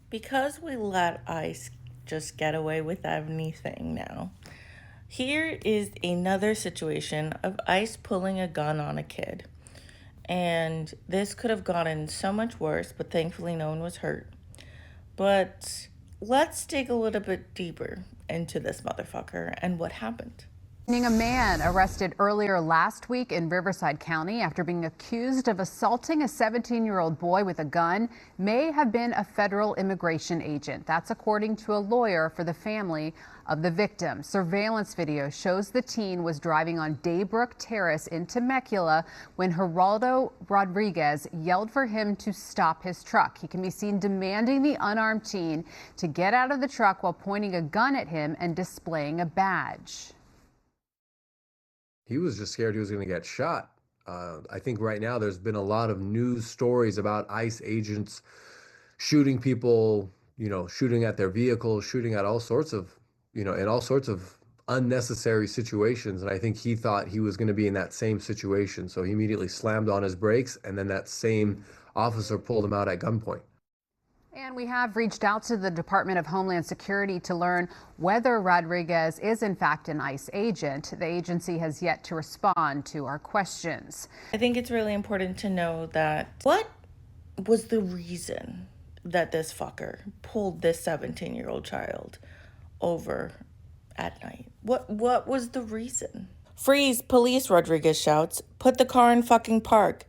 Because we let ICE just get away with anything now, here is another situation of ICE pulling a gun on a kid. And this could have gotten so much worse, but thankfully no one was hurt. But let's dig a little bit deeper into this motherfucker and what happened. A man arrested earlier last week in Riverside County after being accused of assaulting a 17-year-old boy with a gun may have been a federal immigration agent. That's according to a lawyer for the family of the victim. Surveillance video shows the teen was driving on Daybrook Terrace in Temecula when Geraldo Rodriguez yelled for him to stop his truck. He can be seen demanding the unarmed teen to get out of the truck while pointing a gun at him and displaying a badge. He was just scared he was going to get shot. I think right now there's been a lot of news stories about ICE agents shooting people, shooting at their vehicles, shooting at all sorts of, in all sorts of unnecessary situations. And I think he thought he was going to be in that same situation. So he immediately slammed on his brakes, and then that same officer pulled him out at gunpoint. And we have reached out to the Department of Homeland Security to learn whether Rodriguez is in fact an ICE agent. The agency has yet to respond to our questions. I think it's really important to know that what was the reason that this fucker pulled this 17-year-old child over at night? What was the reason? Freeze, police, Rodriguez shouts. Put the car in fucking park.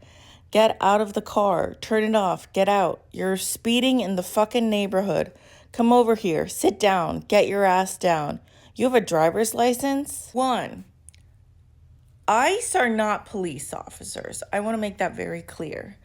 Get out of the car. Turn it off. Get out. You're speeding in the fucking neighborhood. Come over here. Sit down. Get your ass down. You have a driver's license? 1. ICE are not police officers. I want to make that very clear.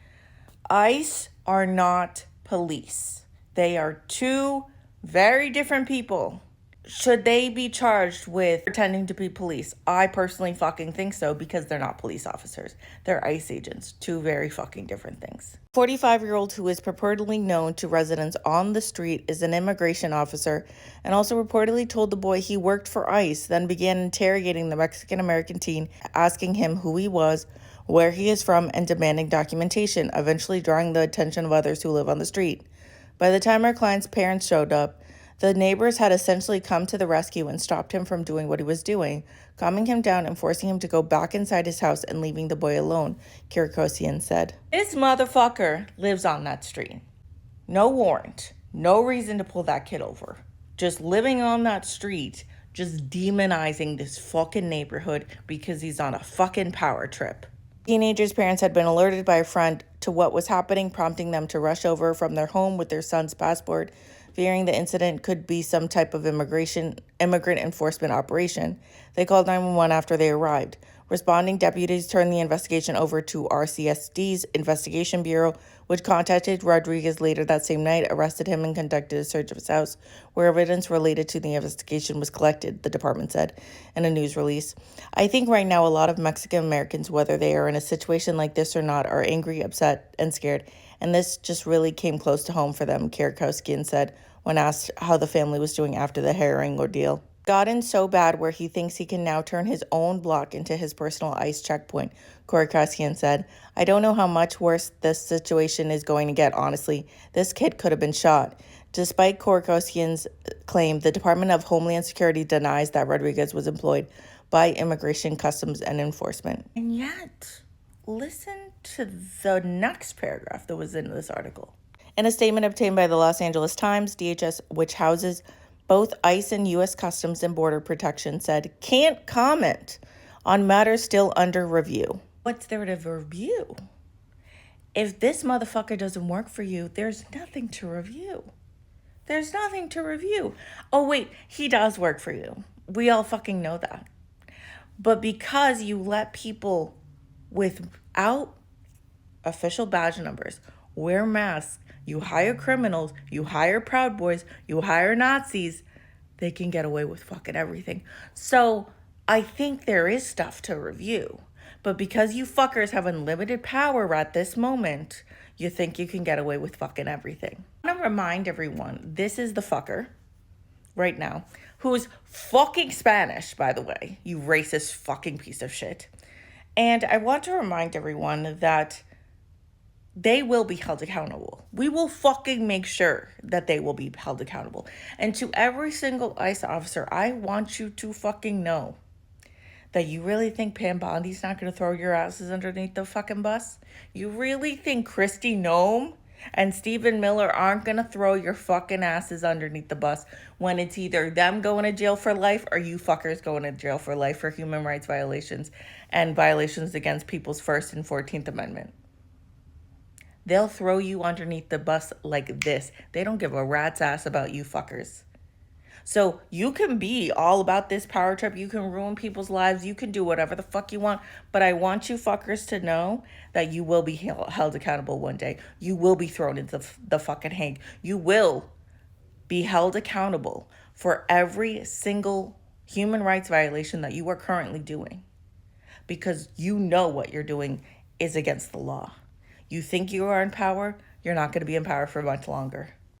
ICE are not police. They are two very different people. Should they be charged with pretending to be police? I personally fucking think so, because they're not police officers. They're ICE agents. Two very fucking different things. 45-year-old who is purportedly known to residents on the street is an immigration officer and also reportedly told the boy he worked for ICE, then began interrogating the Mexican-American teen, asking him who he was, where he is from, and demanding documentation, eventually drawing the attention of others who live on the street. By the time our client's parents showed up, the neighbors had essentially come to the rescue and stopped him from doing what he was doing, calming him down and forcing him to go back inside his house and leaving the boy alone, Kirikosian said. This motherfucker lives on that street. No warrant. No reason to pull that kid over. Just living on that street, just demonizing this fucking neighborhood because he's on a fucking power trip. Teenagers' parents had been alerted by a friend to what was happening, prompting them to rush over from their home with their son's passport, fearing the incident could be some type of immigrant enforcement operation. They called 911 after they arrived. Responding deputies turned the investigation over to RCSD's Investigation Bureau, which contacted Rodriguez later that same night, arrested him, and conducted a search of his house, where evidence related to the investigation was collected, the department said in a news release. I think right now a lot of Mexican Americans, whether they are in a situation like this or not, are angry, upset, and scared, and this just really came close to home for them, Kirikosian said when asked how the family was doing after the harrowing ordeal. Gotten so bad where he thinks he can now turn his own block into his personal ICE checkpoint, Kirikosian said. I don't know how much worse this situation is going to get, honestly. This kid could have been shot. Despite Kirikosian's claim, the Department of Homeland Security denies that Rodriguez was employed by Immigration, Customs, and Enforcement. And yet, listen to the next paragraph that was in this article. In a statement obtained by the Los Angeles Times, DHS, which houses both ICE and U.S. Customs and Border Protection, said, can't comment on matters still under review. What's there to review? If this motherfucker doesn't work for you, there's nothing to review. There's nothing to review. Oh, wait, he does work for you. We all fucking know that. But because you let people without official badge numbers wear masks, you hire criminals, you hire Proud Boys, you hire Nazis, they can get away with fucking everything. So I think there is stuff to review. But because you fuckers have unlimited power at this moment, you think you can get away with fucking everything. I want to remind everyone, this is the fucker right now, who's fucking Spanish, by the way, you racist fucking piece of shit. And I want to remind everyone that they will be held accountable. We will fucking make sure that they will be held accountable. And to every single ICE officer, I want you to fucking know that you really think Pam Bondi's not going to throw your asses underneath the fucking bus? You really think Christy Nome and Stephen Miller aren't going to throw your fucking asses underneath the bus when it's either them going to jail for life or you fuckers going to jail for life for human rights violations and violations against people's First and 14th Amendment? They'll throw you underneath the bus like this. They don't give a rat's ass about you fuckers. So you can be all about this power trip. You can ruin people's lives. You can do whatever the fuck you want. But I want you fuckers to know that you will be held accountable one day. You will be thrown into the fucking Hague. You will be held accountable for every single human rights violation that you are currently doing. Because you know what you're doing is against the law. You think you are in power, you're not going to be in power for much longer.